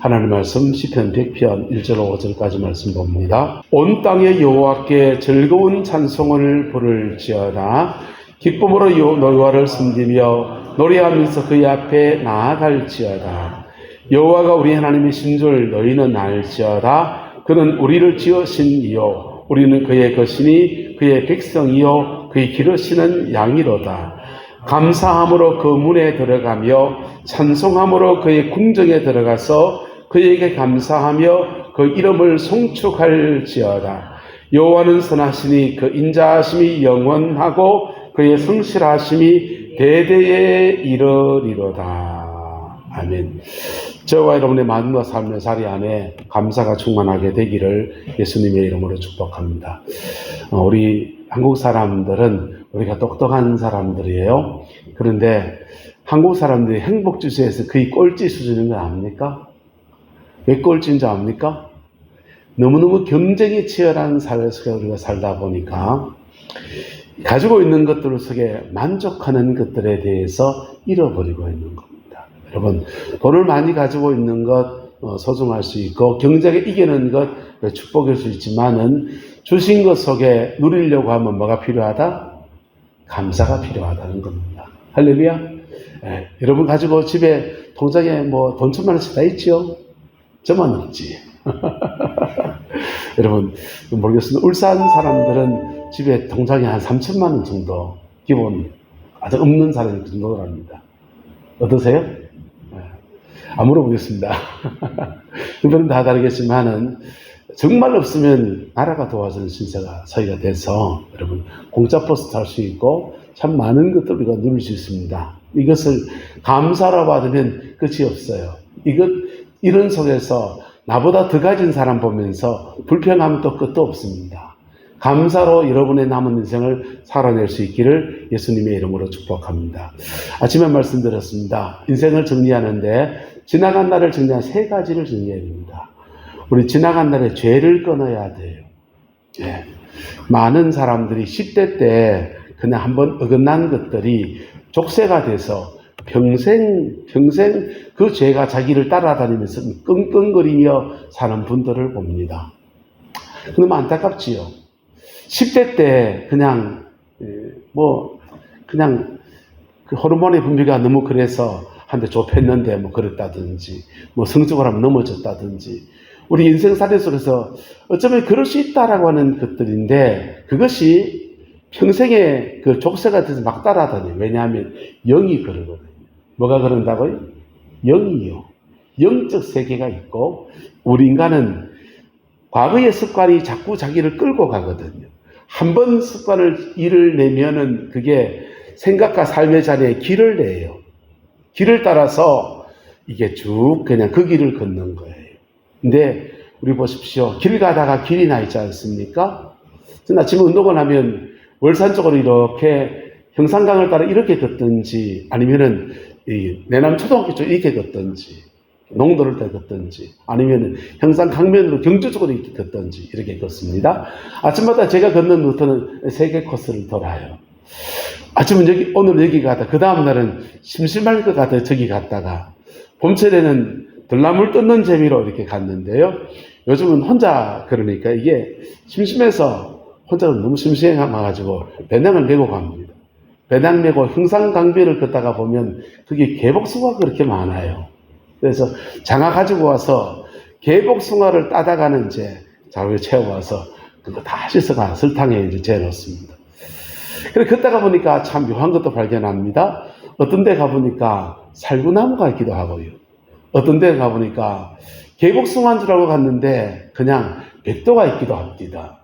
하나님 말씀 시편 100편 1절 5절까지 말씀 봅니다. 온 땅에 여호와께 즐거운 찬송을 부를지어다. 기쁨으로 여호와를 섬기며 노래하면서 그의 앞에 나아갈지어다. 여호와가 우리 하나님이신 줄 너희는 알지어다. 그는 우리를 지으신 이요 우리는 그의 것이니 그의 백성이요 그의 기르시는 양이로다. 감사함으로 그 문에 들어가며 찬송함으로 그의 궁정에 들어가서 그에게 감사하며 그 이름을 송축할지어다. 여호와는 선하시니 그 인자하심이 영원하고 그의 성실하심이 대대에 이르리로다. 아멘. 저와 여러분의 마음과 삶의 자리 안에 감사가 충만하게 되기를 예수님의 이름으로 축복합니다. 우리 한국 사람들은 우리가 똑똑한 사람들이에요. 그런데 한국 사람들이 행복지수에서 거의 꼴찌 수준인 거 압니까? 왜 꼴찌인 줄 압니까? 너무너무 경쟁이 치열한 사회 속에 우리가 살다 보니까 가지고 있는 것들 속에 만족하는 것들에 대해서 잃어버리고 있는 겁니다. 여러분, 돈을 많이 가지고 있는 것 소중할 수 있고 경쟁에 이기는 것 축복일 수 있지만은 주신 것 속에 누리려고 하면 뭐가 필요하다? 감사가 필요하다는 겁니다. 할렐루야. 여러분 가지고 집에 통장에 뭐 돈 1,000만 원씩 다 있지요? 저만 없지. 여러분 모르겠습니다. 울산 사람들은 집에 통장에 한 3,000만 원 정도 기본 아주 없는 사람이 그 정도랍니다. 어떠세요? 안 물어보겠습니다. 그들은 다 다르겠지만은 정말 없으면 나라가 도와주는 신세가 서기가 돼서 여러분 공짜 버스 탈 수 있고 참 많은 것들을 우리가 누릴 수 있습니다. 이것을 감사로 받으면 끝이 없어요. 이런 속에서 나보다 더 가진 사람 보면서 불평하면 또 끝도 없습니다. 감사로 여러분의 남은 인생을 살아낼 수 있기를 예수님의 이름으로 축복합니다. 아침에 말씀드렸습니다. 인생을 정리하는데 지나간 날을 정리한 3가지를 정리해야 됩니다. 우리 지나간 날에 죄를 끊어야 돼요. 많은 사람들이 10대 때 그냥 한번 어긋난 것들이 족쇄가 돼서 평생 그 죄가 자기를 따라다니면서 끙끙거리며 사는 분들을 봅니다. 그럼 안타깝지요. 10대 때 그냥 그 호르몬의 분비가 너무 그래서 한 대 좁혔는데 뭐 그랬다든지 뭐 성적으로 하면 넘어졌다든지 우리 인생사례 속에서 어쩌면 그럴 수 있다라고 하는 것들인데 그것이 평생의 그 족쇄가 돼서 막 따라다녀요. 왜냐하면 영이 그러거든요. 뭐가 그런다고요? 영이요. 영적 세계가 있고 우리 인간은 과거의 습관이 자꾸 자기를 끌고 가거든요. 한 번 일을 내면은 그게 생각과 삶의 자리에 길을 내요. 길을 따라서 이게 쭉 그냥 그 길을 걷는 거예요. 근데 우리 보십시오. 길 가다가 길이 나 있지 않습니까? 저는 아침에 운동을 하면 월산 쪽으로 이렇게 형산강을 따라 이렇게 걷든지 아니면은 이 내남 초등학교 쪽 이렇게 걷든지 농도를 따라 걷든지 아니면은 형산 강면으로 경주 쪽으로 이렇게 걷든지 이렇게 걷습니다. 아침마다 제가 걷는 루트는 3개 코스를 돌아요. 아침은 오늘 여기 가다 그 다음 날은 심심할 것 같아 저기 갔다가 봄철에는 들나물 뜯는 재미로 이렇게 갔는데요. 요즘은 혼자 그러니까 이게 심심해서 혼자 너무 심심해가지고 배낭을 메고 갑니다. 배낭 메고 형산강변을 걷다가 보면 그게 개복숭아가 그렇게 많아요. 그래서 장화 가지고 와서 개복숭아를 따다가는 이제 자루에 채워와서 그거 다 씻어가 설탕에 이제 재놓습니다. 그래 걷다가 보니까 참 묘한 것도 발견합니다. 어떤 데 가보니까 살구나무가 있기도 하고요. 어떤 데 가보니까 개복숭아인 줄 알고 갔는데 그냥 백도가 있기도 합니다.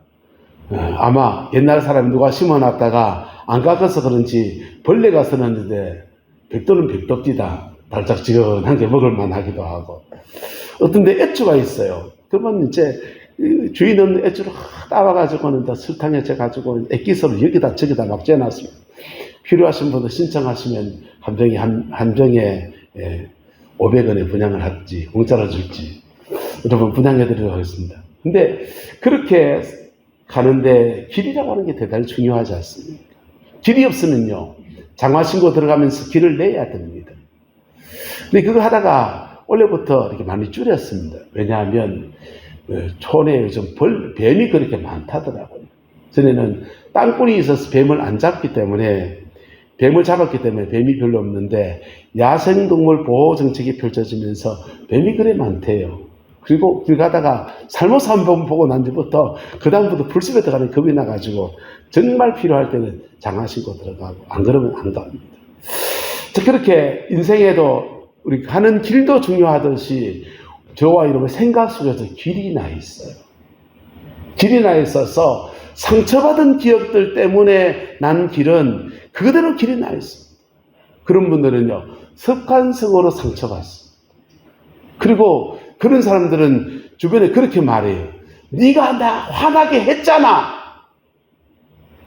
아마 옛날 사람이 누가 심어놨다가 안 깎아서 그런지 벌레가 서는데 백도는 백도입니다. 달짝지근한 게 먹을만 하기도 하고. 어떤 데 애추가 있어요. 그러면 이제 주인은 애추를 따와가지고는 다 설탕에 재가지고 액기스로 여기다 저기다 막 재놨습니다. 필요하신 분들 신청하시면 한 병에 500원에 분양을 할지 공짜로 줄지 여러분 분양해드리도록 하겠습니다. 근데 그렇게 가는데 길이라고 하는 게 대단히 중요하지 않습니까? 길이 없으면요 장화 신고 들어가면서 길을 내야 됩니다. 근데 그거 하다가 올해부터 이렇게 많이 줄였습니다. 왜냐하면 촌에 요즘 뱀이 그렇게 많다더라고요. 전에는 땅굴이 있어서 뱀을 안 잡기 때문에, 뱀을 잡았기 때문에 뱀이 별로 없는데, 야생동물 보호 정책이 펼쳐지면서 뱀이 그래 많대요. 그리고 길 가다가 잘못 한 번 보고 난 뒤부터 그다음부터 풀숲에 들어가는 겁이 나가지고 정말 필요할 때는 장화 신고 들어가고, 안 그러면 안 갑니다. 그렇게 인생에도 우리 가는 길도 중요하듯이 저와 여러분의 생각 속에서 길이 나 있어요. 길이 나 있어서 상처받은 기억들 때문에 난 길은 그대로 길이 나 있습니다. 그런 분들은요, 습관성으로 상처받습니다. 그리고 그런 사람들은 주변에 그렇게 말해요. 네가 나 화나게 했잖아.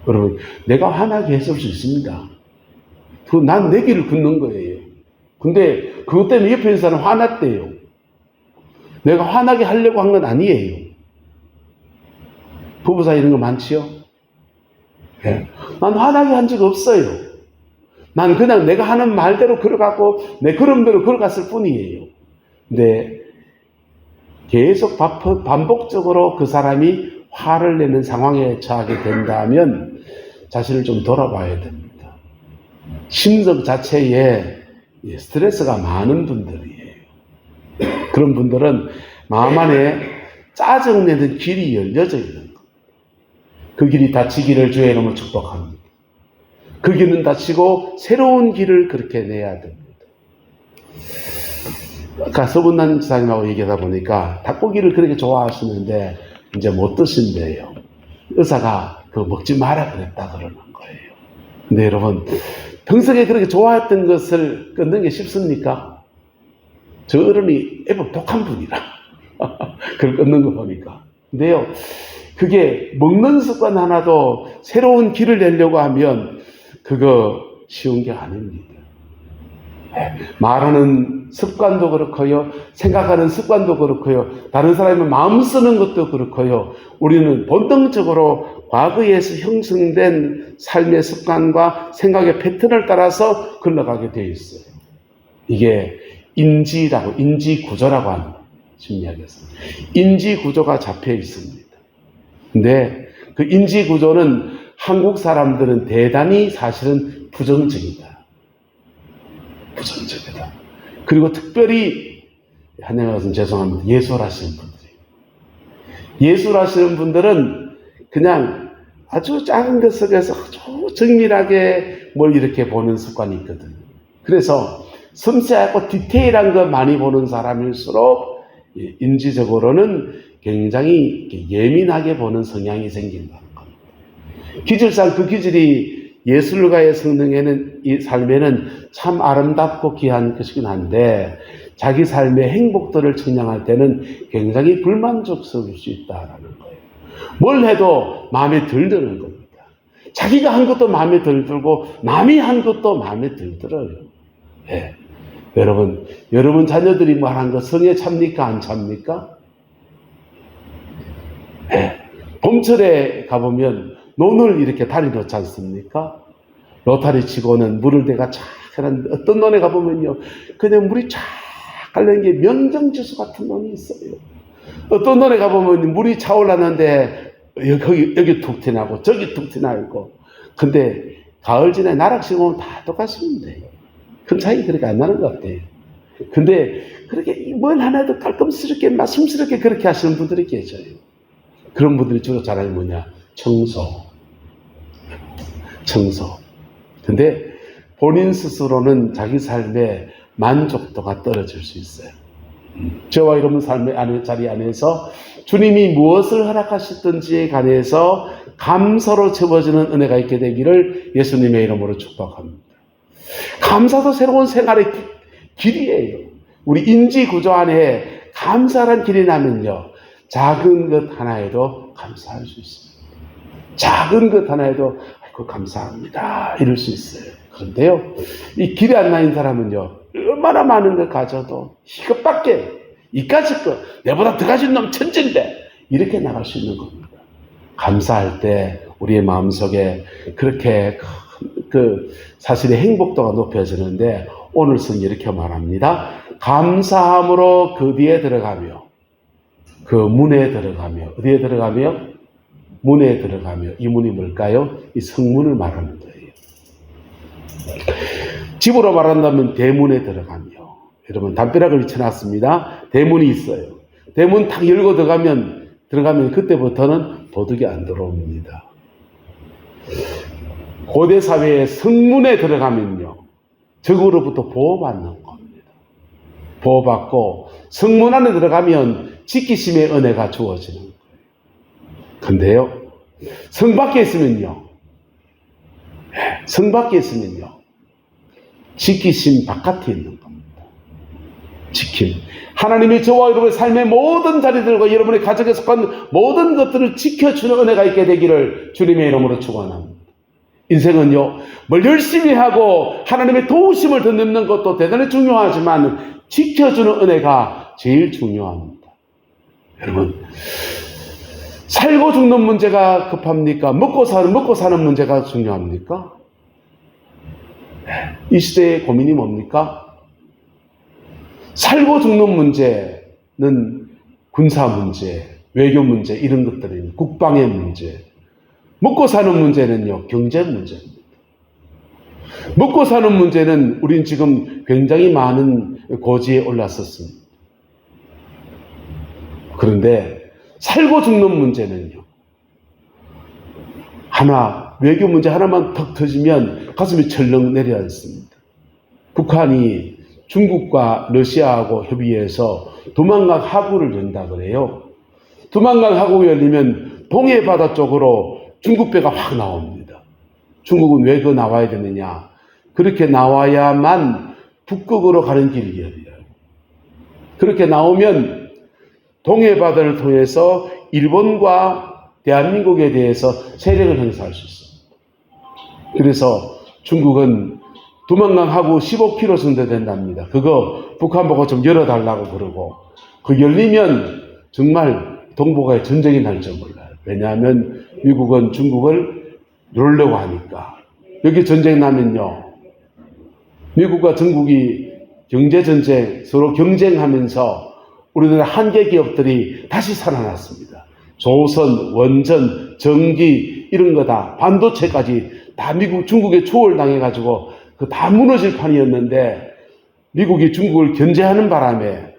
여러분, 내가 화나게 했을 수 있습니다. 난 내 길을 걷는 거예요. 근데 그것 때문에 옆에 있는 사람은 화났대요. 내가 화나게 하려고 한 건 아니에요. 부부 사이 이런 거 많지요? 네. 난 화나게 한 적 없어요. 난 그냥 내가 하는 말대로 걸어가고 내 걸음대로 걸어갔을 뿐이에요. 근데 계속 반복적으로 그 사람이 화를 내는 상황에 처하게 된다면 자신을 좀 돌아봐야 됩니다. 심적 자체에 스트레스가 많은 분들이에요. 그런 분들은 마음 안에 짜증내는 길이 열려져 있는 겁니다. 그 길이 닫히기를 주의 이름으로 축복합니다. 그 길은 닫히고 새로운 길을 그렇게 내야 됩니다. 아까 서분난 지사님하고 얘기하다 보니까 닭고기를 그렇게 좋아하시는데 이제 못 드신대요. 의사가 그거 먹지 마라 그랬다 그러는 거예요. 근데 여러분, 평소에 그렇게 좋아했던 것을 끊는 게 쉽습니까? 저 어른이 애법 독한 분이라 그걸 끊는 거 보니까. 근데요, 그게 먹는 습관 하나도 새로운 길을 내려고 하면 그거 쉬운 게 아닙니다. 말하는 습관도 그렇고요, 생각하는 습관도 그렇고요, 다른 사람의 마음 쓰는 것도 그렇고요, 우리는 본능적으로 과거에서 형성된 삶의 습관과 생각의 패턴을 따라서 흘러가게 되어 있어요. 이게 인지구조라고 하는 심리학에서 인지구조가 잡혀 있습니다. 근데 그 인지구조는 한국 사람들은 대단히 사실은 부정적이다. 부정적이다. 그리고 특별히 한양에 가서는 죄송합니다. 예술하시는 분들이. 예술하시는 분들은 그냥 아주 작은 것 속에서 아주 정밀하게 뭘 이렇게 보는 습관이 있거든요. 그래서 섬세하고 디테일한 거 많이 보는 사람일수록 인지적으로는 굉장히 예민하게 보는 성향이 생긴다는 겁니다. 기질상 그 기질이 예술가의 성능에는, 이 삶에는 참 아름답고 귀한 것이긴 한데, 자기 삶의 행복들을 측량할 때는 굉장히 불만족스러울 수 있다는 거예요. 뭘 해도 마음에 덜 드는 겁니다. 자기가 한 것도 마음에 덜 들고, 남이 한 것도 마음에 덜 들어요. 네. 여러분 자녀들이 말한 거 성에 찹니까? 안 찹니까? 네. 봄철에 가보면 논을 이렇게 다리 놓지 않습니까? 로타리 치고는 물을 대가 쫙 하는데, 어떤 논에 가보면요, 그냥 물이 쫙 깔린 게 명정지수 같은 논이 있어요. 어떤 논에 가보면 물이 차올랐는데 여기 툭 튀나고 저기 툭 튀나고. 근데 가을 지나에 나락시 보면 다 똑같습니다. 큰 차이 그렇게 안 나는 것 같아요. 근데 그렇게 뭘 하나도 깔끔스럽게 말씀스럽게 그렇게 하시는 분들이 계셔요. 그런 분들이 주로 잘하는 뭐냐? 청소. 근데 본인 스스로는 자기 삶의 만족도가 떨어질 수 있어요. 저와 여러분 삶의 자리 안에서 주님이 무엇을 허락하셨든지에 관해서 감사로 채워지는 은혜가 있게 되기를 예수님의 이름으로 축복합니다. 감사도 새로운 생활의 길이에요. 우리 인지구조 안에 감사란 길이 나면요, 작은 것 하나에도 감사할 수 있습니다. 작은 것 하나에도 아이고 감사합니다 이럴 수 있어요. 그런데요, 이 길이 안 나인 사람은요, 얼마나 많은 걸 가져도 이것밖에, 이까짓 거, 내보다 더 가진 놈 천진데 이렇게 나갈 수 있는 겁니다. 감사할 때 우리의 마음속에 그렇게 그 사실의 행복도가 높여지는데, 오늘 성경이 이렇게 말합니다. 감사함으로 그 뒤에 들어가며 그 문에 들어가며 어디에 들어가며 문에 들어가며 이 문이 뭘까요? 이 성문을 말하는 거예요. 집으로 말한다면 대문에 들어가며 여러분 담벼락을 비춰놨습니다. 대문이 있어요. 대문 탁 열고 들어가면 그때부터는 도둑이 안 들어옵니다. 고대 사회의 성문에 들어가면요 적으로부터 보호받는 겁니다. 보호받고 성문 안에 들어가면 지키심의 은혜가 주어지는 거예요. 근데요 성 밖에 있으면요 지키심 바깥에 있는 겁니다. 지킴. 하나님이 저와 여러분의 삶의 모든 자리들과 여러분의 가정에 속한 모든 것들을 지켜주는 은혜가 있게 되기를 주님의 이름으로 축원합니다. 인생은요 뭘 열심히 하고 하나님의 도우심을 듣는 것도 대단히 중요하지만 지켜주는 은혜가 제일 중요합니다. 여러분 살고 죽는 문제가 급합니까? 먹고 사는 문제가 중요합니까? 이 시대의 고민이 뭡니까? 살고 죽는 문제는 군사 문제, 외교 문제 이런 것들입니다. 국방의 문제. 먹고 사는 문제는요 경제 문제입니다. 먹고 사는 문제는 우린 지금 굉장히 많은 고지에 올랐었습니다. 그런데 살고 죽는 문제는요 외교 문제 하나만 턱 터지면 가슴이 철렁 내려앉습니다. 북한이 중국과 러시아하고 협의해서 두만강 하구를 연다 그래요. 두만강 하구가 열리면 동해바다 쪽으로 중국 배가 확 나옵니다. 중국은 왜 나와야 되느냐? 그렇게 나와야만 북극으로 가는 길이 열려요. 그렇게 나오면 동해바다를 통해서 일본과 대한민국에 대해서 세력을 행사할 수 있습니다. 그래서 중국은 두만강 하구 15km 정도 된답니다. 그거 북한 보고 좀 열어달라고 그러고 그 열리면 정말 동북아에 전쟁이 날지 몰라요. 왜냐하면 미국은 중국을 누르려고 하니까. 여기 전쟁 나면요 미국과 중국이 경제전쟁 서로 경쟁하면서 우리나라 한계 기업들이 다시 살아났습니다. 조선, 원전, 전기 이런 거 다 반도체까지 다 중국에 초월당해가지고 그 다 무너질 판이었는데 미국이 중국을 견제하는 바람에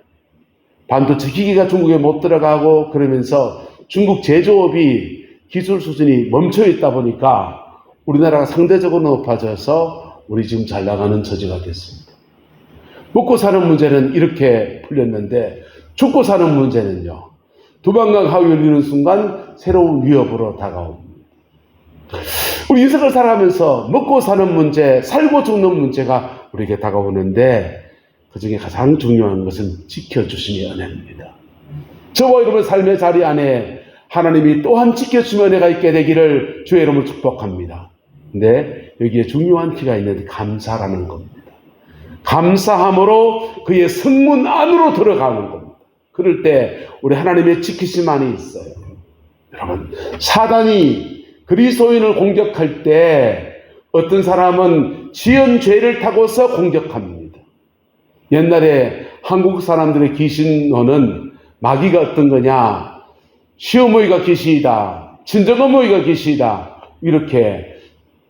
반도체 기기가 중국에 못 들어가고 그러면서 중국 제조업이 기술 수준이 멈춰 있다 보니까 우리나라가 상대적으로 높아져서 우리 지금 잘 나가는 처지가 됐습니다. 먹고 사는 문제는 이렇게 풀렸는데 죽고 사는 문제는요 두만강 하구 열리는 순간 새로운 위협으로 다가옵니다. 우리 인생을 살아가면서 먹고 사는 문제, 살고 죽는 문제가 우리에게 다가오는데 그 중에 가장 중요한 것은 지켜주심의 은혜입니다. 저와 여러분의 삶의 자리 안에 하나님이 또한 지켜주심의 은혜가 있게 되기를 주의 이름으로 축복합니다. 근데 여기에 중요한 키가 있는데 감사라는 겁니다. 감사함으로 그의 성문 안으로 들어가는 겁니다. 그럴 때 우리 하나님의 지키심 안에 있어요. 여러분 사단이 그리스도인을 공격할 때 어떤 사람은 지은 죄를 타고서 공격합니다. 옛날에 한국 사람들의 귀신론은 마귀가 어떤 거냐 시어머니가 귀신이다 친정어머니가 귀신이다 이렇게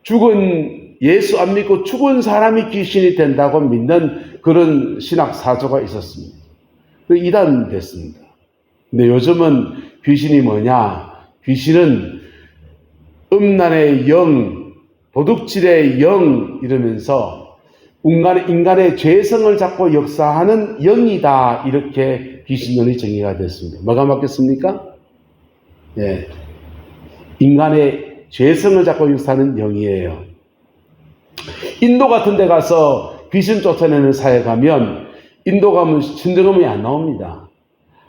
죽은 예수 안 믿고 죽은 사람이 귀신이 된다고 믿는 그런 신학 사조가 있었습니다. 이단됐습니다. 근데 요즘은 귀신이 뭐냐 귀신은 음란의 영, 도둑질의 영 이러면서 인간의 죄성을 잡고 역사하는 영이다 이렇게 귀신론이 정의가 됐습니다. 뭐가 맞겠습니까? 예, 인간의 죄성을 잡고 역사하는 영이에요. 인도 같은 데 가서 귀신 쫓아내는 사회 가면 인도 가면 친정어머니 안 나옵니다.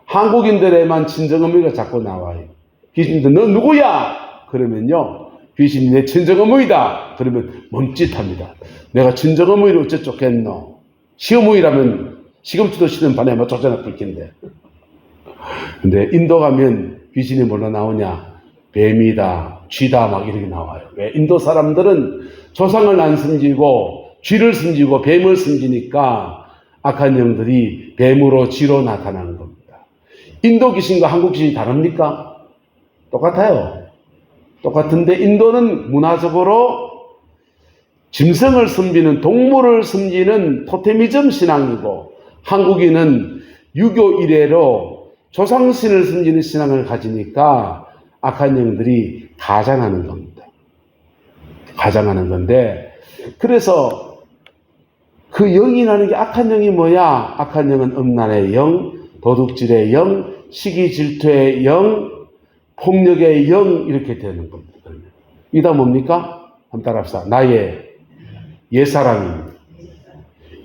한국인들에만 친정어머니가 자꾸 나와요. 귀신들 너 누구야? 그러면요 귀신이 내 친정어머니다 그러면 멈칫합니다. 내가 친정어머니를 어째 쫓겠노? 시어머니라면 시금치도 시든 반에 아마 쫓아낼 텐데. 근데 인도 가면 귀신이 뭘로 나오냐 뱀이다 쥐다 막 이렇게 나와요. 왜? 인도 사람들은 조상을 안 섬기고 쥐를 섬기고 뱀을 섬기니까 악한 영들이 뱀으로 쥐로 나타나는 겁니다. 인도 귀신과 한국 귀신이 다릅니까? 똑같아요. 똑같은데 인도는 문화적으로 짐승을 섬기는, 동물을 섬기는 토테미즘 신앙이고, 한국인은 유교 이래로 조상신을 섬기는 신앙을 가지니까 악한 영들이 가장하는 겁니다. 가장하는 건데, 그래서 그 영이 나는 게, 악한 영이 뭐야? 악한 영은 음란의 영, 도둑질의 영, 시기 질투의 영, 폭력의 영, 이렇게 되는 겁니다. 이다 뭡니까? 한번 따라합시다. 나의 옛사람입니다.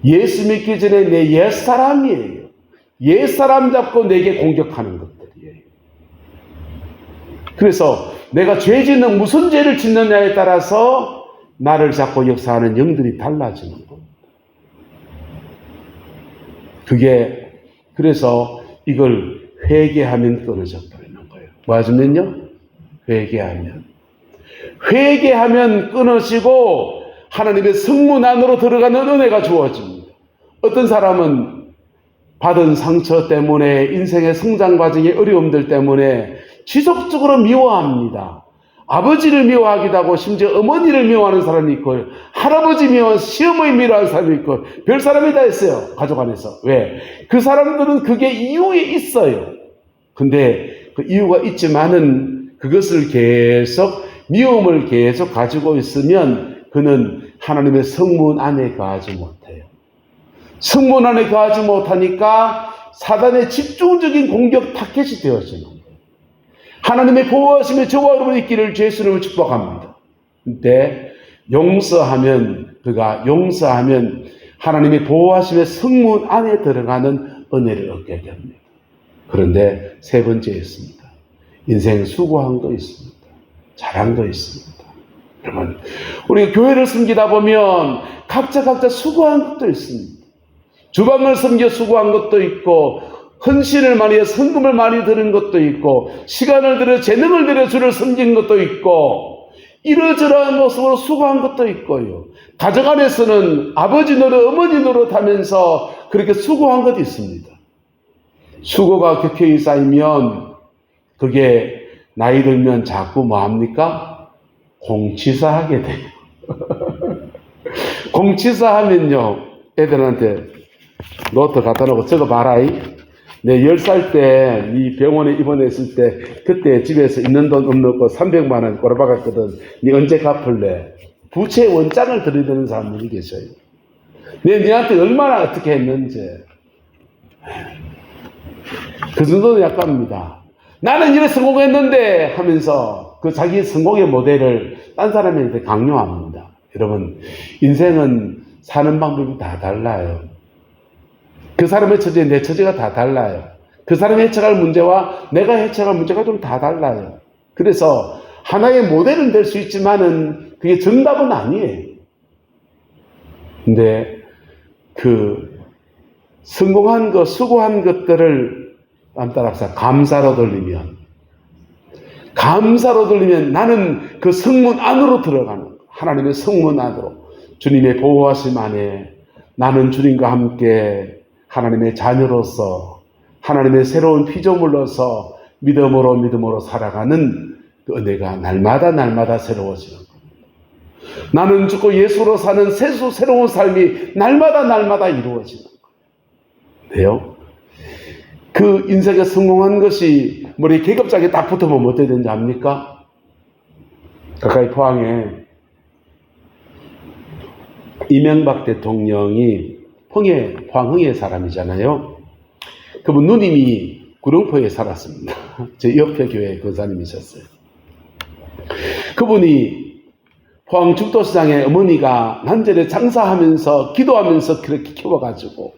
예수 믿기 전에 내 옛사람이에요. 옛사람 잡고 내게 공격하는 것들이에요. 그래서 내가 죄 짓는, 무슨 죄를 짓느냐에 따라서 나를 잡고 역사하는 영들이 달라지는 겁니다. 그게, 그래서 이걸 회개하면 끊어져 버리는 거예요. 뭐 하시면요? 회개하면 끊어지고 하나님의 성문 안으로 들어가는 은혜가 주어집니다. 어떤 사람은 받은 상처 때문에, 인생의 성장 과정의 어려움들 때문에 지속적으로 미워합니다. 아버지를 미워하기도 하고, 심지어 어머니를 미워하는 사람이 있고, 할아버지 미워하는, 시어머니 미워하는 사람이 있고, 별 사람이 다 있어요. 가족 안에서. 왜? 그 사람들은 그게 이유에 있어요. 근데 그 이유가 있지만은 그것을 계속, 미움을 계속 가지고 있으면 그는 하나님의 성문 안에 거하지 못해요. 성문 안에 거하지 못하니까 사단의 집중적인 공격 타겟이 되어지는 거예요. 하나님의 보호하심에 저와 여러분이 있기를 예수님을 축복합니다. 근데 그가 용서하면 하나님의 보호하심의 성문 안에 들어가는 은혜를 얻게 됩니다. 그런데 세 번째 있습니다. 인생 수고한 거 있습니다. 잘한 거 있습니다. 여러분, 우리가 교회를 섬기다 보면 각자 수고한 것도 있습니다. 주방을 섬겨 수고한 것도 있고, 헌신을 많이 해서 헌금을 많이 드린 것도 있고, 시간을 들여 재능을 들여 주를 섬긴 것도 있고, 이러저러한 모습으로 수고한 것도 있고요. 가정 안에서는 아버지 노릇, 어머니 노릇 하면서 그렇게 수고한 것도 있습니다. 수고가 격하게 쌓이면 그게 나이 들면 자꾸 뭐합니까? 공치사하게 돼요. 공치사하면요, 애들한테 노트 갖다 놓고 저거 봐라. 내 10살 때 이 병원에 입원했을 때 그때 집에서 있는 돈 없는 거 300만 원 꼬라박았거든. 니 언제 갚을래? 부채 원장을 들이대는 사람들이 계셔요. 니한테 얼마나 어떻게 했는지. 그 정도는 약합니다. 나는 이래 성공했는데 하면서 그 자기 성공의 모델을 딴 사람한테 강요합니다. 여러분, 인생은 사는 방법이 다 달라요. 그 사람의 처제, 내 처제가 다 달라요. 그 사람이 해쳐갈 문제와 내가 해쳐갈 문제가 좀 다 달라요. 그래서 하나의 모델은 될 수 있지만은 그게 정답은 아니에요. 근데 그 성공한 것, 수고한 것들을 따라합시다. 감사로 돌리면 나는 그 성문 안으로 들어가는 거예요. 하나님의 성문 안으로. 주님의 보호하심 안에 나는 주님과 함께 하나님의 자녀로서 하나님의 새로운 피조물로서 믿음으로 살아가는 그 은혜가 날마다 새로워지는 겁니다. 나는 죽고 예수로 사는 새로운 삶이 날마다 이루어지는 거예요. 그 인생에 성공한 것이 머리에 계급장에 딱 붙으면 어떻게 되는지 압니까? 가까이 포항에 이명박 대통령이 포항흥의 사람이잖아요. 그분 누님이 구룡포에 살았습니다. 제 옆에 교회 권사님이셨어요. 그분이 포항 죽도시장에 어머니가 난절에 장사하면서 기도하면서 그렇게 키워가지고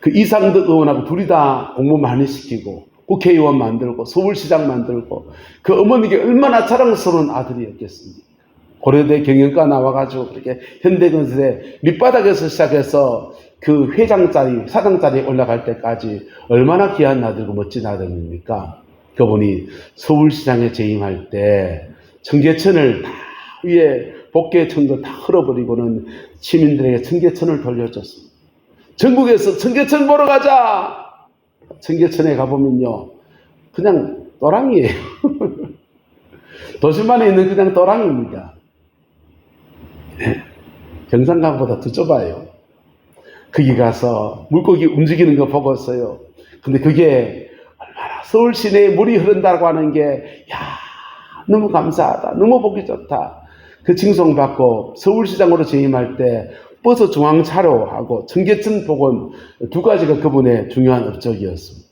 그 이상득 의원하고 둘이 다 공부 많이 시키고 국회의원 만들고 서울시장 만들고 그 어머니께 얼마나 자랑스러운 아들이었겠습니까? 고려대 경영과 나와가지고 그렇게 현대건설의 밑바닥에서 시작해서 그 회장자리, 사장자리에 올라갈 때까지 얼마나 귀한 아들고 멋진 아들입니까? 그분이 서울시장에 재임할 때 청계천을 다 위에 복개천도 다 흘러버리고는 시민들에게 청계천을 돌려줬습니다. 전국에서 청계천 보러 가자. 청계천에 가보면요, 그냥 또랑이에요. 도심안에 있는 그냥 또랑입니다. 경상강보다 더 좁아요. 거기 가서 물고기 움직이는 거 보고서요. 근데 그게 얼마나 서울 시내에 물이 흐른다고 하는 게, 너무 감사하다. 너무 보기 좋다. 그 칭송받고 서울시장으로 재임할 때 버스 중앙차로하고 청계천 복원 두 가지가 그분의 중요한 업적이었습니다.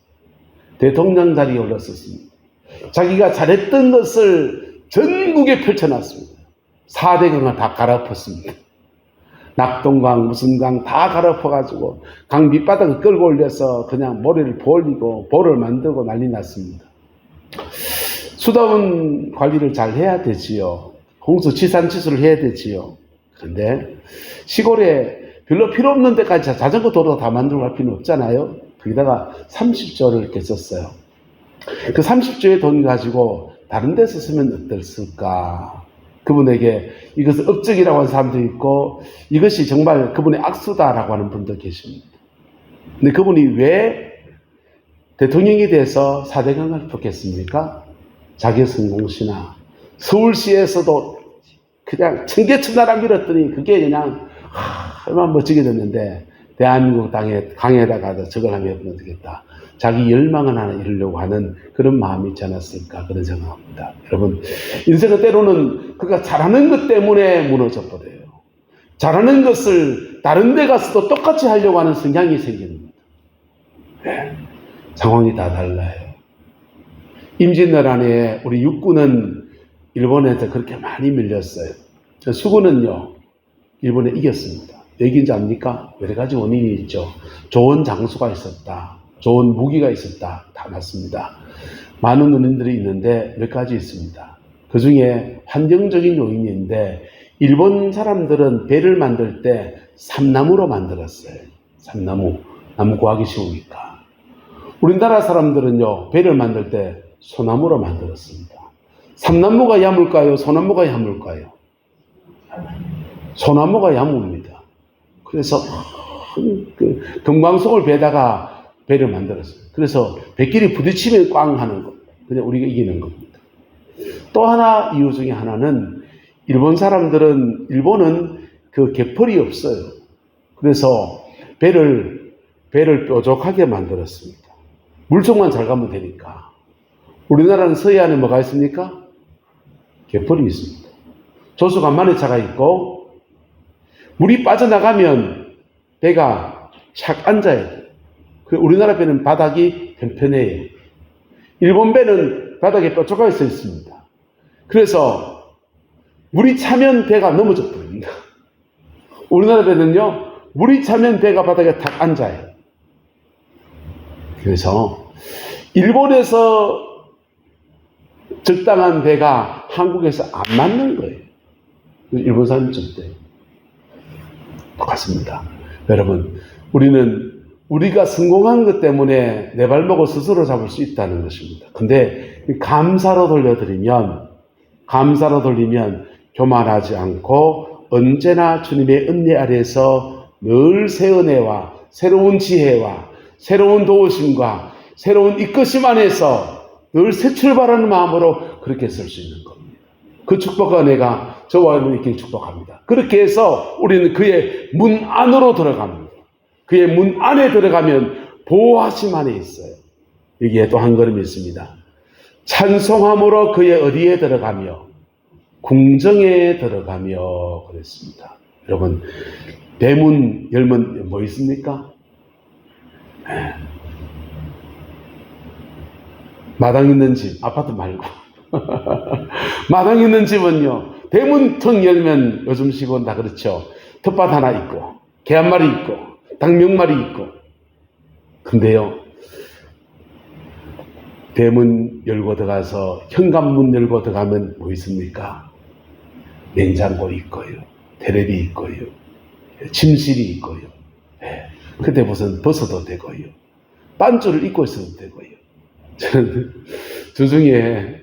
대통령 자리에 올랐었습니다. 자기가 잘했던 것을 전국에 펼쳐놨습니다. 4대 강을 다 갈아엎었습니다. 낙동강, 무슨 강 다 갈아엎어가지고 강 밑바닥을 끌고 올려서 그냥 모래를 부올리고 볼을 만들고 난리 났습니다. 수도원 관리를 잘 해야 되지요. 홍수 치산치수를 해야 되지요. 그런데 시골에 별로 필요 없는 데까지 자전거 도로 다 만들고 갈 필요는 없잖아요. 거기다가 30조를 이렇게 썼어요. 그 30조의 돈 가지고 다른 데서 쓰면 어떨까? 그분에게 이것을 업적이라고 하는 사람도 있고, 이것이 정말 그분의 악수다라고 하는 분도 계십니다. 근데 그분이 왜 대통령이 돼서 4대강을 폈겠습니까? 자기 성공시나 서울시에서도 그냥 청계천 나라 밀었더니 그게 그냥 얼마나 멋지게 됐는데, 대한민국 땅에 강에다가 저걸 하면 어떻게 되겠다. 자기 열망을 하나 이루려고 하는 그런 마음이 있지 않았을까, 그런 생각합니다. 여러분, 인생은 때로는 그가 잘하는 것 때문에 무너져 버려요. 잘하는 것을 다른 데 가서도 똑같이 하려고 하는 성향이 생깁니다. 네. 상황이 다 달라요. 임진왜란 안에 우리 육군은 일본한테 그렇게 많이 밀렸어요. 수군은요, 일본에 이겼습니다. 왜 이긴지 압니까? 여러 가지 원인이 있죠. 좋은 장수가 있었다. 좋은 무기가 있었다. 다 맞습니다. 많은 원인들이 있는데 몇 가지 있습니다. 그 중에 환경적인 요인인데, 일본 사람들은 배를 만들 때 삼나무로 만들었어요. 삼나무. 나무 구하기 쉬우니까. 우리나라 사람들은요, 배를 만들 때 소나무로 만들었습니다. 삼나무가 야물까요? 소나무가 야물까요? 소나무가 야무입니다. 그래서 금광석을 베다가 배를 만들었어요. 그래서 배끼리 부딪히면 꽝 하는 거. 그냥 우리가 이기는 겁니다. 또 하나 이유 중에 하나는, 일본은 그 갯벌이 없어요. 그래서 배를 뾰족하게 만들었습니다. 물속만 잘 가면 되니까. 우리나라는 서해안에 뭐가 있습니까? 갯벌이 있습니다. 조수 간만에 차가 있고, 물이 빠져나가면 배가 착 앉아야 돼요. 우리나라 배는 바닥이 편편해요. 일본 배는 바닥에 뾰족하게 서 있습니다. 그래서 물이 차면 배가 넘어져 버립니다. 우리나라 배는요, 물이 차면 배가 바닥에 탁 앉아요. 그래서 일본에서 적당한 배가 한국에서 안 맞는 거예요. 일본 사람이 적대요. 똑같습니다. 여러분, 우리가 성공한 것 때문에 내 발목을 스스로 잡을 수 있다는 것입니다. 근데 감사로 돌리면 교만하지 않고 언제나 주님의 은혜 아래에서 늘 새 은혜와 새로운 지혜와 새로운 도우심과 새로운 이끄심 안에서 늘 새 출발하는 마음으로 그렇게 쓸 수 있는 겁니다. 그 축복과 은혜가 저와 여러분에게 축복합니다. 그렇게 해서 우리는 그의 문 안으로 들어갑니다. 그의 문 안에 들어가면 보호하심 안에 있어요. 여기에 또 한 걸음이 있습니다. 찬송함으로 그의 어디에 들어가며 궁정에 들어가며 그랬습니다. 여러분, 대문 열면 뭐 있습니까? 마당 있는 집, 아파트 말고 마당 있는 집은요, 대문턱 열면 요즘식은 다 그렇죠. 텃밭 하나 있고 개 한 마리 있고 닭 몇 마리 있고. 근데요, 대문 열고 들어가서 현관문 열고 들어가면 뭐 있습니까? 냉장고 있고요, 테레비 있고요, 침실이 있고요. 그때 무슨 벗어도 되고요, 반줄을 입고 있어도 되고요. 저는 주중에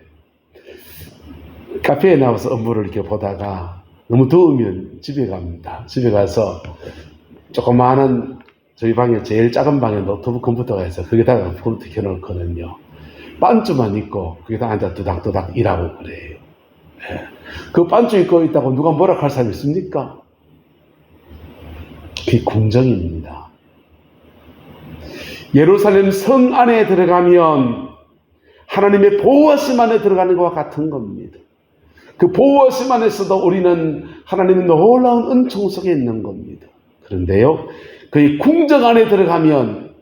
카페에 나와서 업무를 이렇게 보다가 너무 더우면 집에 갑니다. 집에 가서 조그마한 저희 방에 제일 작은 방에 노트북 컴퓨터가 있어요. 거기다가 컴퓨터 켜놓거든요. 반주만 있고 거기다 앉아 두닥두닥 일하고 그래요. 네. 그 반주 입고 있다고 누가 뭐라 할 사람이 있습니까? 그게 궁정입니다. 예루살렘 성 안에 들어가면 하나님의 보호하심 안에 들어가는 것과 같은 겁니다. 그 보호하심 안에서도 우리는 하나님의 놀라운 은총 속에 있는 겁니다. 그런데요, 그의 궁정 안에 들어가면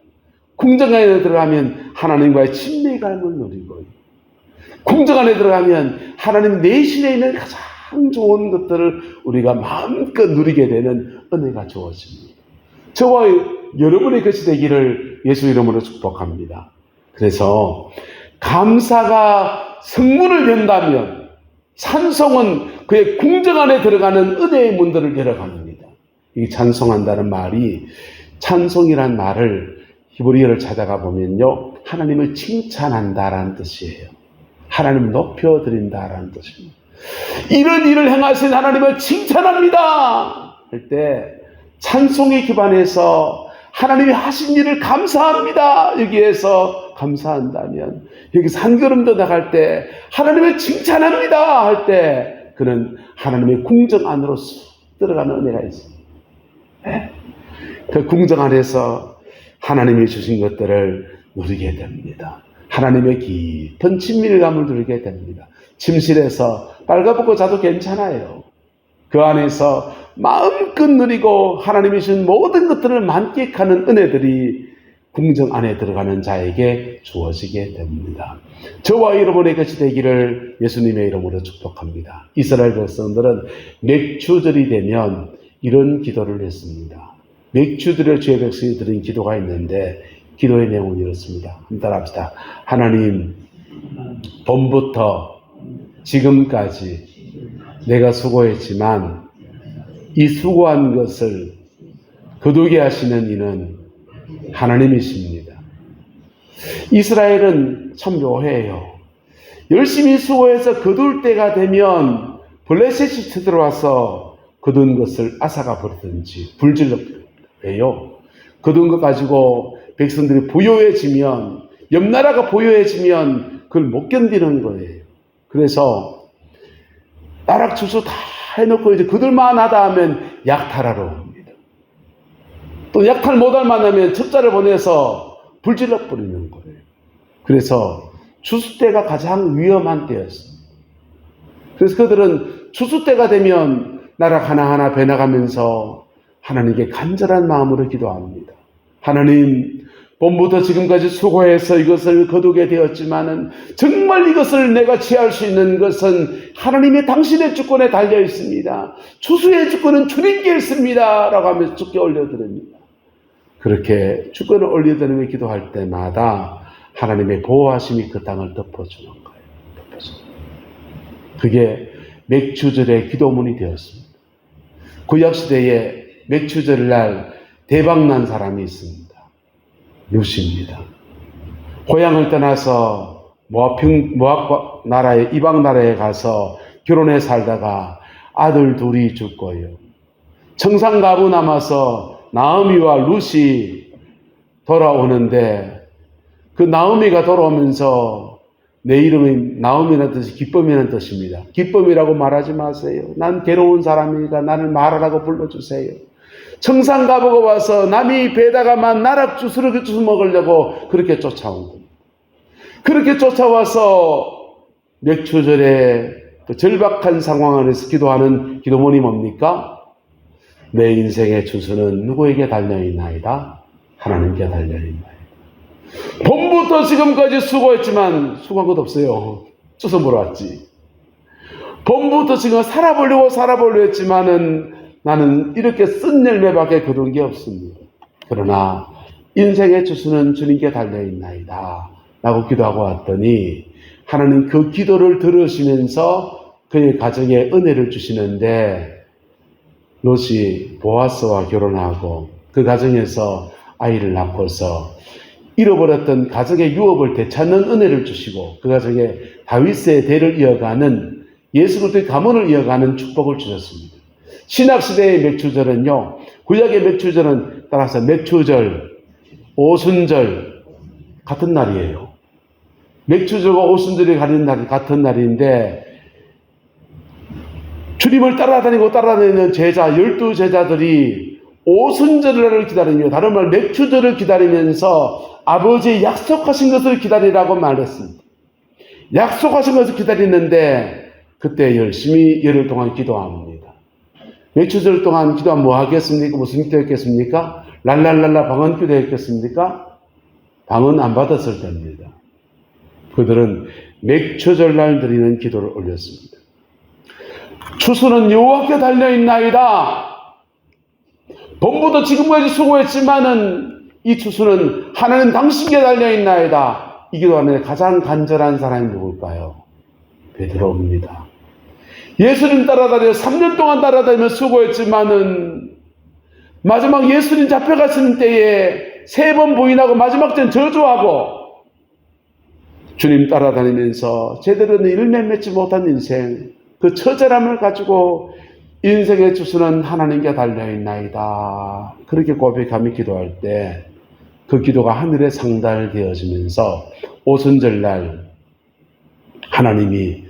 하나님과의 친밀감을 누리고, 궁정 안에 들어가면 하나님 내실에 있는 가장 좋은 것들을 우리가 마음껏 누리게 되는 은혜가 주어집니다. 저와 여러분의 것이 되기를 예수 이름으로 축복합니다. 그래서 감사가 성문을 연다면 찬송은 그의 궁정 안에 들어가는 은혜의 문들을 열어갑니다. 이 찬송한다는 말이, 찬송이란 말을 히브리어를 찾아가 보면요, 하나님을 칭찬한다라는 뜻이에요. 하나님을 높여드린다라는 뜻입니다. 이런 일을 행하신 하나님을 칭찬합니다 할 때 찬송에 기반해서 하나님이 하신 일을 감사합니다 여기에서 감사한다면, 여기서 한 걸음 더 나갈 때 하나님을 칭찬합니다 할 때 그는 하나님의 궁정 안으로 쑥 들어가는 은혜가 있습니다. 네? 그 궁정 안에서 하나님이 주신 것들을 누리게 됩니다. 하나님의 깊은 친밀감을 누리게 됩니다. 침실에서 빨가벗고 자도 괜찮아요. 그 안에서 마음껏 누리고 하나님이 주신 모든 것들을 만끽하는 은혜들이 궁정 안에 들어가는 자에게 주어지게 됩니다. 저와 여러분의 것이 되기를 예수님의 이름으로 축복합니다. 이스라엘 백성들은 맥추절이 되면 이런 기도를 했습니다. 맥추절에 주의 백성이 드린 기도가 있는데 기도의 내용은 이렇습니다. 한번 따라합시다. 하나님, 봄부터 지금까지 내가 수고했지만 이 수고한 것을 거두게 하시는 이는 하나님이십니다. 이스라엘은 참 묘해요. 열심히 수고해서 거둘 때가 되면 블레셋이 쳐들어와서 거둔 것을 아사가 버리든지 불질러 왜요? 거둔 것 가지고 백성들이 부요해지면, 옆나라가 부요해지면 그걸 못 견디는 거예요. 그래서 나락추수 다 해놓고 이제 그들만 하다 하면 약탈하러 옵니다. 또 약탈 못할 만하면 첩자를 보내서 불질러 버리는 거예요. 그래서 추수 때가 가장 위험한 때였습니다. 그래서 그들은 추수 때가 되면 나라 하나하나 배나가면서 하나님께 간절한 마음으로 기도합니다. 하나님, 봄부터 지금까지 수고해서 이것을 거두게 되었지만은 정말 이것을 내가 취할 수 있는 것은 하나님의 당신의 주권에 달려 있습니다. 추수의 주권은 주님께 있습니다 라고 하면서 주께 올려드립니다. 그렇게 주권을 올려드리며 기도할 때마다 하나님의 보호하심이 그 땅을 덮어주는 거예요. 덮어주는 거예요. 그게 맥추절의 기도문이 되었습니다. 구약시대에 맥추절날 대박난 사람이 있습니다. 룻입니다. 고향을 떠나서 모압 나라에, 이방 나라에 가서 결혼해 살다가 아들 둘이 죽고요. 청산가부 남아서 나오미와 룻이 돌아오는데, 그 나오미가 돌아오면서 내 이름이 나오미라는 뜻이 기쁨이라는 뜻입니다. 기쁨이라고 말하지 마세요. 난 괴로운 사람이니까 나를 마라라고 불러주세요. 청산가부가 와서 남이 배다가만 나락주스를 주워 먹으려고 그렇게 쫓아온 겁니다. 그렇게 쫓아와서 맥추절에 그 절박한 상황 안에서 기도하는 기도문이 뭡니까? 내 인생의 주수는 누구에게 달려있나이다? 하나님께 달려있나이다. 봄부터 지금까지 수고했지만 수고한 것 없어요. 주워 먹어왔지. 봄부터 지금 살아보려고 했지만은 나는 이렇게 쓴 열매밖에 거둔 게 없습니다. 그러나 인생의 주수는 주님께 달려있나이다 라고 기도하고 왔더니 하나님 그 기도를 들으시면서 그의 가정에 은혜를 주시는데, 롯이 보아스와 결혼하고 그 가정에서 아이를 낳고서 잃어버렸던 가정의 유업을 되찾는 은혜를 주시고 그 가정에 다윗의 대를 이어가는, 예수 그리스도의 가문을 이어가는 축복을 주셨습니다. 신약시대의 맥추절은요, 구약의 맥추절은 따라서 맥추절, 오순절 같은 날이에요. 맥추절과 오순절이 가는 날 같은 날인데 주님을 따라다니는 제자 12제자들이 오순절을 기다리며 다른 말 맥추절을 기다리면서 아버지의 약속하신 것을 기다리라고 말했습니다. 약속하신 것을 기다리는데 그때 열심히 열흘 동안 기도합니다. 맥추절 동안 기도하면 뭐 하겠습니까? 무슨 기도했겠습니까? 랄랄랄라 방언 기도했겠습니까? 방언 안 받았을 때입니다. 그들은 맥추절날 드리는 기도를 올렸습니다. 추수는 여호와께 달려있나이다. 본부도 지금까지 수고했지만은 이 추수는 하나님 당신께 달려있나이다. 이 기도 안에 가장 간절한 사람이 누굴까요? 베드로입니다. 예수님 따라다녀 3년 동안 따라다니며 수고했지만은 마지막 예수님 잡혀가시는 때에 3번 부인하고 마지막 땐 저주하고 주님 따라다니면서 제대로 열매 맺지 못한 인생, 그 처절함을 가지고 인생의 추수는 하나님께 달려있나이다. 그렇게 고백하며 기도할 때 그 기도가 하늘에 상달되어지면서 오순절날 하나님이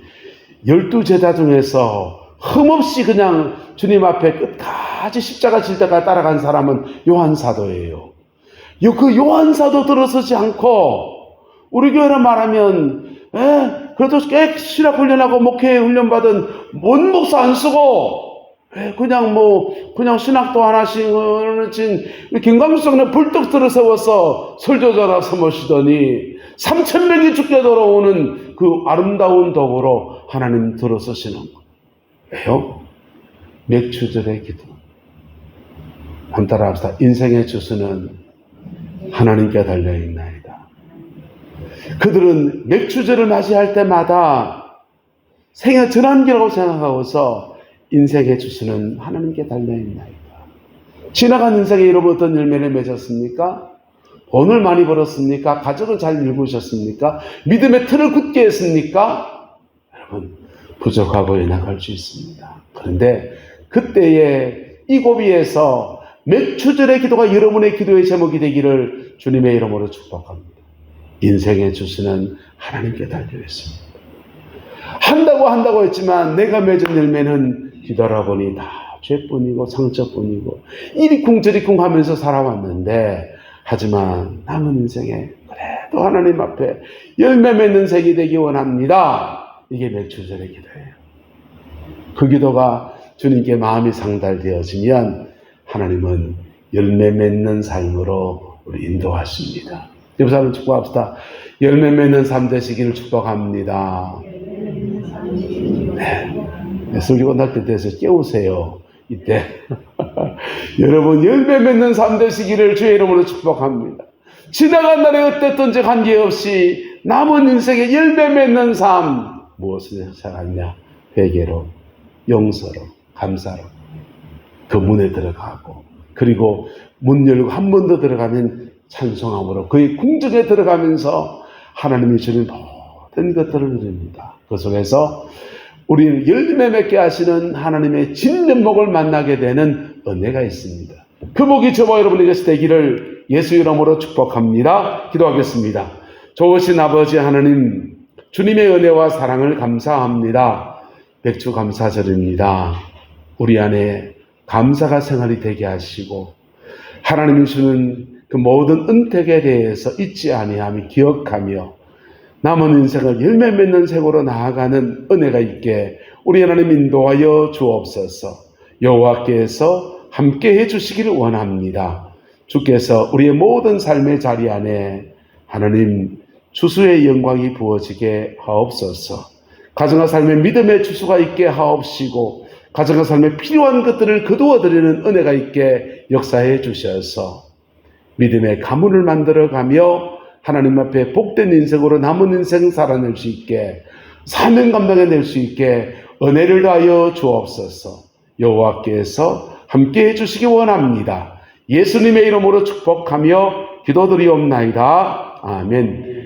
12제자 중에서 흠없이 그냥 주님 앞에 끝까지 십자가 질 때까지 따라간 사람은 요한사도예요. 그 요한사도 들어서지 않고 우리 교회로 말하면 그래도 꽤 신학 훈련하고 목회 훈련받은 뭔 목사 안 쓰고 그냥 신학도 안 하신 김광석은 불떡 들어세워서 설교자라 삼으시더니 3,000명이 죽게 돌아오는 그 아름다운 도구로 하나님 들어서시는 거예요. 왜요? 맥추절의 기도. 한 따라 합시다. 인생의 추수는 하나님께 달려있나이다. 그들은 맥추절을 맞이할 때마다 생애 전환기라고 생각하고서 인생의 추수는 하나님께 달려있나이다. 지나간 인생에 여러분 어떤 열매를 맺었습니까? 돈을 많이 벌었습니까? 가족을 잘 이루셨습니까? 믿음의 틀을 굳게 했습니까? 여러분 부족하고 연약할 수 있습니다. 그런데 그때의 이 고비에서 맥추절의 기도가 여러분의 기도의 제목이 되기를 주님의 이름으로 축복합니다. 인생의 추수는 하나님께 달려있습니다. 한다고 했지만 내가 맺은 열매는 뒤돌아보니 다 죄뿐이고 상처뿐이고 이리쿵 저리쿵 하면서 살아왔는데 하지만 남은 인생에 그래도 하나님 앞에 열매 맺는 생이 되기 원합니다. 이게 맥추절의 기도예요. 그 기도가 주님께 마음이 상달되어지면 하나님은 열매 맺는 삶으로 우리 인도하십니다. 옆 사람 축복합시다. 열매 맺는 삶 되시기를 축복합니다. 네. 설교 끝날 때 돼서 깨우세요. 이때 여러분 열매 맺는 삶 되시기를 주의 이름으로 축복합니다. 지나간 날에 어땠든지 관계없이 남은 인생에 열매 맺는 삶 무엇을 생각하냐? 회개로, 용서로, 감사로 그 문에 들어가고 그리고 문 열고 한 번 더 들어가면 찬송함으로 그의 궁정에 들어가면서 하나님이 주는 모든 것들을 누립니다. 그 속에서 우리는 열매 맺게 하시는 하나님의 진면목을 만나게 되는 은혜가 있습니다. 그 복이 저와 여러분에게 되기를 예수 이름으로 축복합니다. 기도하겠습니다. 좋으신 아버지 하나님, 주님의 은혜와 사랑을 감사합니다. 백주 감사절입니다. 우리 안에 감사가 생활이 되게 하시고 하나님이 주는 그 모든 은택에 대해서 잊지 아니하며 기억하며 남은 인생을 열매 맺는 생으로 나아가는 은혜가 있게 우리 하나님 인도하여 주옵소서. 여호와께서 함께 해주시기를 원합니다. 주께서 우리의 모든 삶의 자리 안에 하나님 추수의 영광이 부어지게 하옵소서. 가정과 삶의 믿음의 추수가 있게 하옵시고 가정과 삶에 필요한 것들을 거두어드리는 은혜가 있게 역사해 주셔서 믿음의 가문을 만들어가며 하나님 앞에 복된 인생으로 남은 인생 살아낼 수 있게 사명 감당해낼 수 있게 은혜를 다하여 주옵소서. 여호와께서 함께해 주시기 원합니다. 예수님의 이름으로 축복하며 기도드리옵나이다. 아멘.